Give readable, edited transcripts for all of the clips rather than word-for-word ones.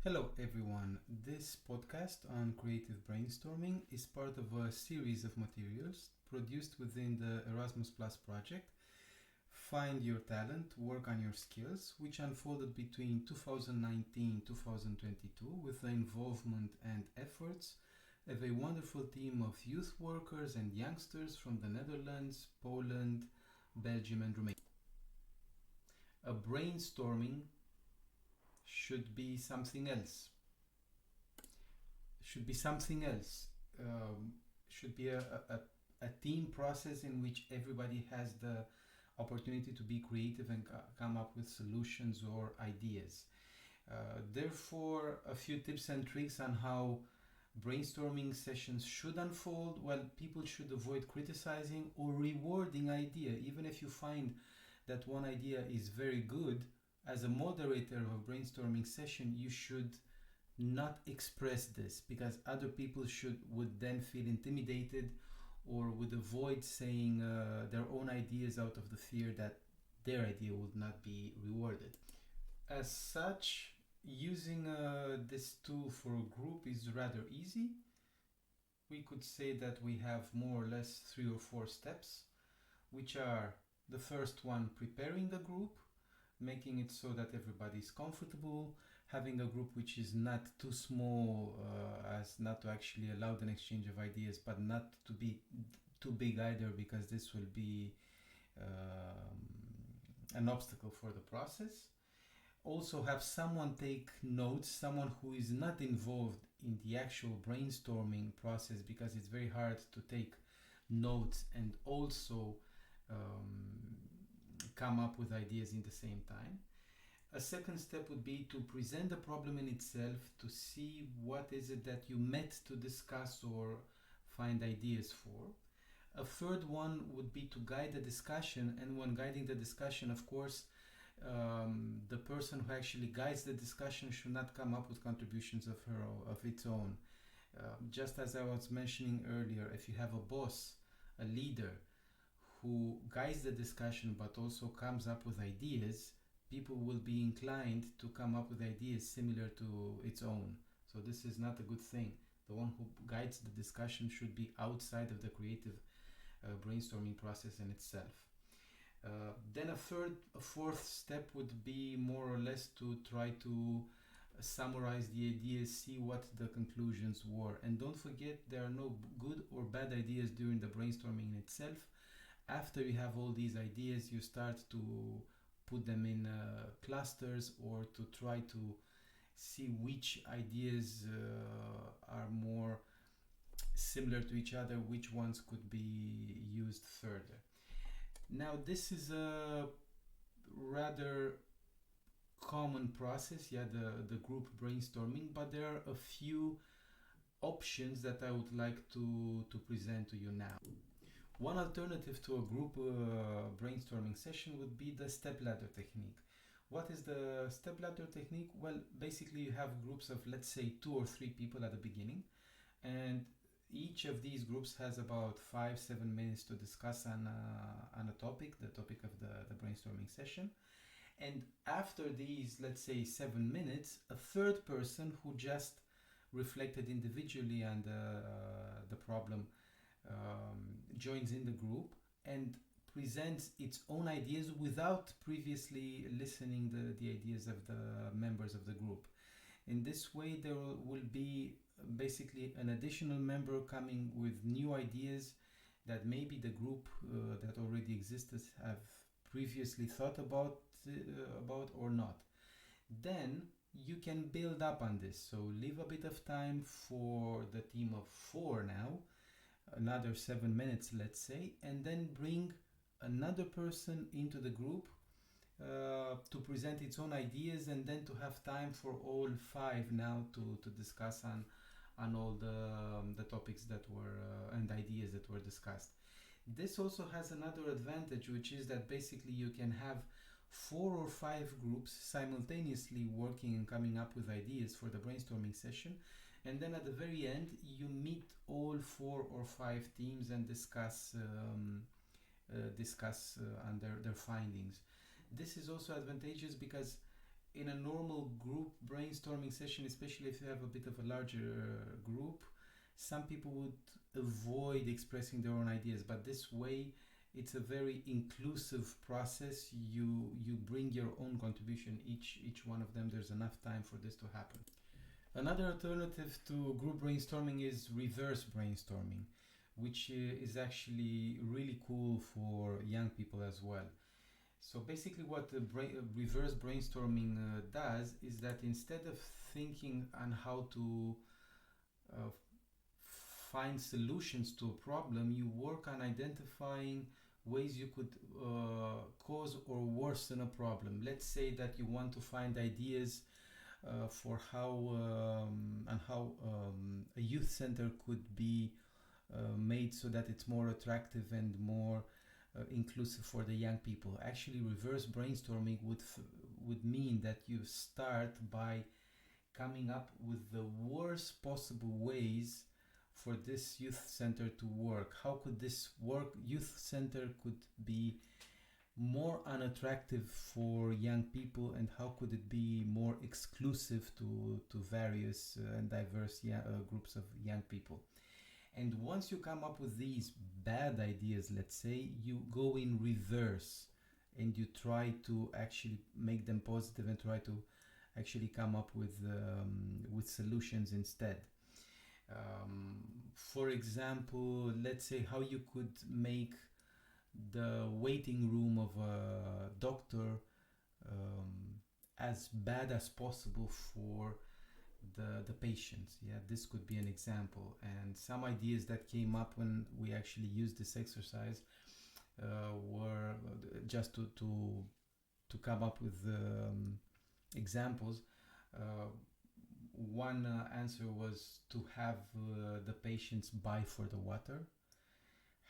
Hello everyone, this podcast on creative brainstorming is part of a series of materials produced within the Erasmus Plus project Find Your Talent, Work on Your Skills, which unfolded between 2019-2022 with the involvement and efforts of a wonderful team of youth workers and youngsters from the Netherlands, Poland, Belgium and Romania. A brainstorming should be something else. Should be something else. Should be a team process in which everybody has the opportunity to be creative and come up with solutions or ideas. Therefore, a few tips and tricks on how brainstorming sessions should unfold. Well, people should avoid criticizing or rewarding idea, even if you find that one idea is very good. As a moderator of a brainstorming session, you should not express this because other people would then feel intimidated or would avoid saying their own ideas out of the fear that their idea would not be rewarded. As such, using this tool for a group is rather easy. We could say that we have more or less 3 or 4 steps, which are the first one, preparing the group, making it so that everybody is comfortable, having a group which is not too small as not to actually allow an exchange of ideas, but not to be too big either, because this will be an obstacle for the process. Also have someone take notes, someone who is not involved in the actual brainstorming process, because it's very hard to take notes and also come up with ideas in the same time. A second step would be to present the problem in itself, to see what is it that you met to discuss or find ideas for. A third one would be to guide the discussion, and when guiding the discussion, of course, the person who actually guides the discussion should not come up with contributions of its own. Just as I was mentioning earlier, if you have a boss, a leader, who guides the discussion but also comes up with ideas, people will be inclined to come up with ideas similar to its own. So this is not a good thing. The one who guides the discussion should be outside of the creative brainstorming process in itself. Then a fourth step would be more or less to try to summarize the ideas, see what the conclusions were. And don't forget, there are no good or bad ideas during the brainstorming itself. After you have all these ideas, you start to put them in clusters, or to try to see which ideas are more similar to each other, which ones could be used further. Now, this is a rather common process, the group brainstorming, but there are a few options that I would like to present to you now. One alternative to a group brainstorming session would be the stepladder technique. What is the stepladder technique? Well, basically you have groups of, let's say, 2 or 3 people at the beginning, and each of these groups has about 5-7 minutes to discuss on a topic, the topic of the brainstorming session. And after these, let's say, 7 minutes, a third person who just reflected individually on the problem joins in the group and presents its own ideas without previously listening the ideas of the members of the group. In this way, there will be basically an additional member coming with new ideas that maybe the group that already existed have previously thought about or not. Then you can build up on this. So leave a bit of time for the team of 4 now, another 7 minutes, let's say, and then bring another person into the group to present its own ideas, and then to have time for all 5 now to discuss on all the topics that were and ideas that were discussed. This also has another advantage, which is that basically you can have 4 or 5 groups simultaneously working and coming up with ideas for the brainstorming session, and then at the very end you meet all 4 or 5 teams and discuss on their findings. This is also advantageous because in a normal group brainstorming session, especially if you have a bit of a larger group, some people would avoid expressing their own ideas, but this way it's a very inclusive process. You bring your own contribution, each one of them. There's enough time for this to happen. Another alternative to group brainstorming is reverse brainstorming, which is actually really cool for young people as well. So basically what the reverse brainstorming does is that instead of thinking on how to uh, find solutions to a problem, you work on identifying ways you could cause or worsen a problem. Let's say that you want to find ideas for how a youth center could be made so that it's more attractive and more inclusive for the young people. Actually, reverse brainstorming would mean that you start by coming up with the worst possible ways for this youth center to work. How could this work? Youth center could be more unattractive for young people, and how could it be more exclusive to various and diverse groups of young people? And once you come up with these bad ideas, let's say, you go in reverse and you try to actually make them positive and try to actually come up with solutions instead. For example, let's say how you could make the waiting room of a doctor as bad as possible for the patients. Yeah, this could be an example. And some ideas that came up when we actually used this exercise were just to come up with examples. One answer was to have the patients buy for the water,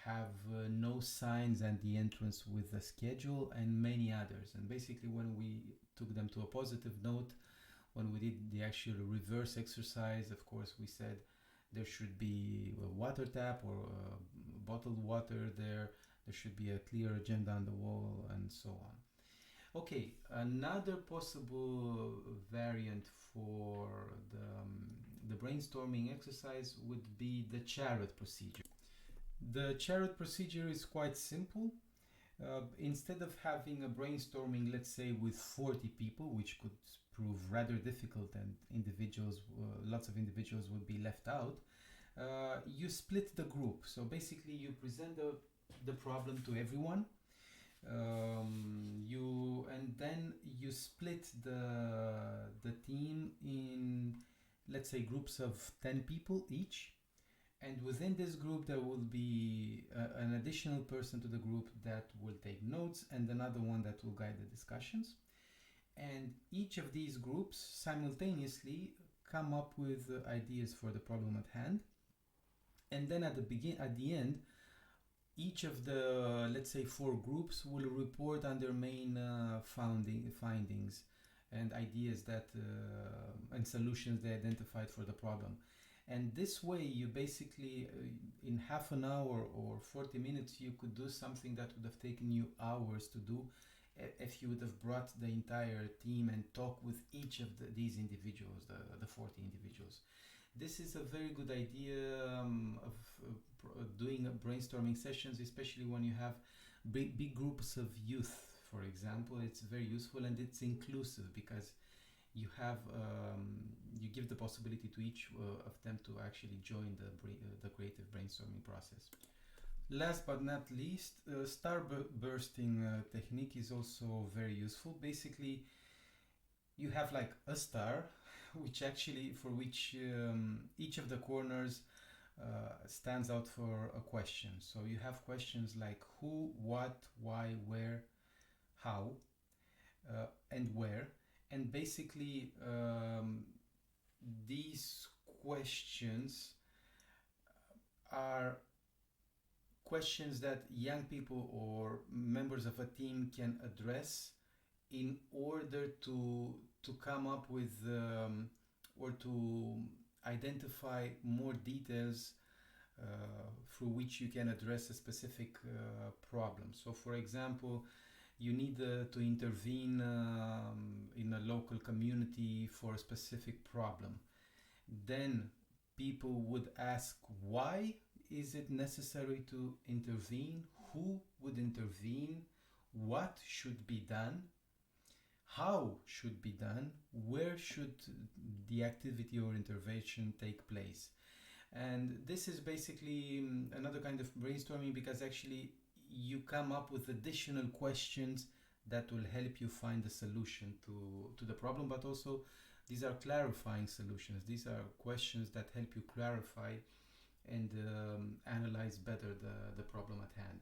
have no signs at the entrance with a schedule, and many others. And basically when we took them to a positive note, when we did the actual reverse exercise, of course we said there should be a water tap or bottled water there should be a clear agenda on the wall, and so on. Okay, another possible variant for the brainstorming exercise would be the chariot procedure. The chariot procedure is quite simple. Instead of having a brainstorming, let's say, with 40 people, which could prove rather difficult and lots of individuals would be left out, you split the group. So basically you present the problem to everyone, and then you split the team in, let's say, groups of 10 people each. And within this group there will be an additional person to the group that will take notes, and another one that will guide the discussions. And each of these groups simultaneously come up with ideas for the problem at hand. And then at the end, each of the, let's say, 4 groups will report on their main findings and ideas and solutions they identified for the problem. And this way you basically in half an hour or 40 minutes you could do something that would have taken you hours to do if you would have brought the entire team and talk with each of these individuals, the 40 individuals. This is a very good idea of doing brainstorming sessions, especially when you have big groups of youth, for example. It's very useful, and it's inclusive because you have you give the possibility to each of them to actually join the creative brainstorming process. Last but not least, bursting technique is also very useful. Basically, you have like a star, which each of the corners stands out for a question. So you have questions like who, what, why, where, how, and where. And basically, these questions are questions that young people or members of a team can address in order to come up with or to identify more details through which you can address a specific problem. So for example, you need to intervene in a local community for a specific problem. Then people would ask, why is it necessary to intervene? Who would intervene? What should be done? How should be done? Where should the activity or intervention take place? And this is basically another kind of brainstorming, because actually you come up with additional questions that will help you find a solution to the problem, but also these are clarifying solutions. These are questions that help you clarify and analyze better the problem at hand.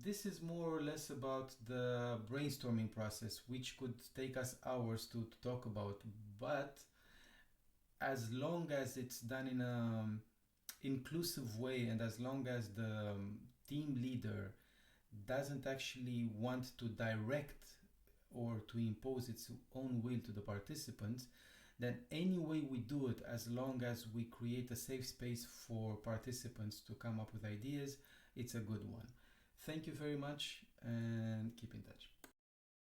This is more or less about the brainstorming process, which could take us hours to talk about, but as long as it's done in an inclusive way, and as long as the team leader doesn't actually want to direct or to impose its own will to the participants, then any way we do it, as long as we create a safe space for participants to come up with ideas, it's a good one. Thank you very much, and keep in touch.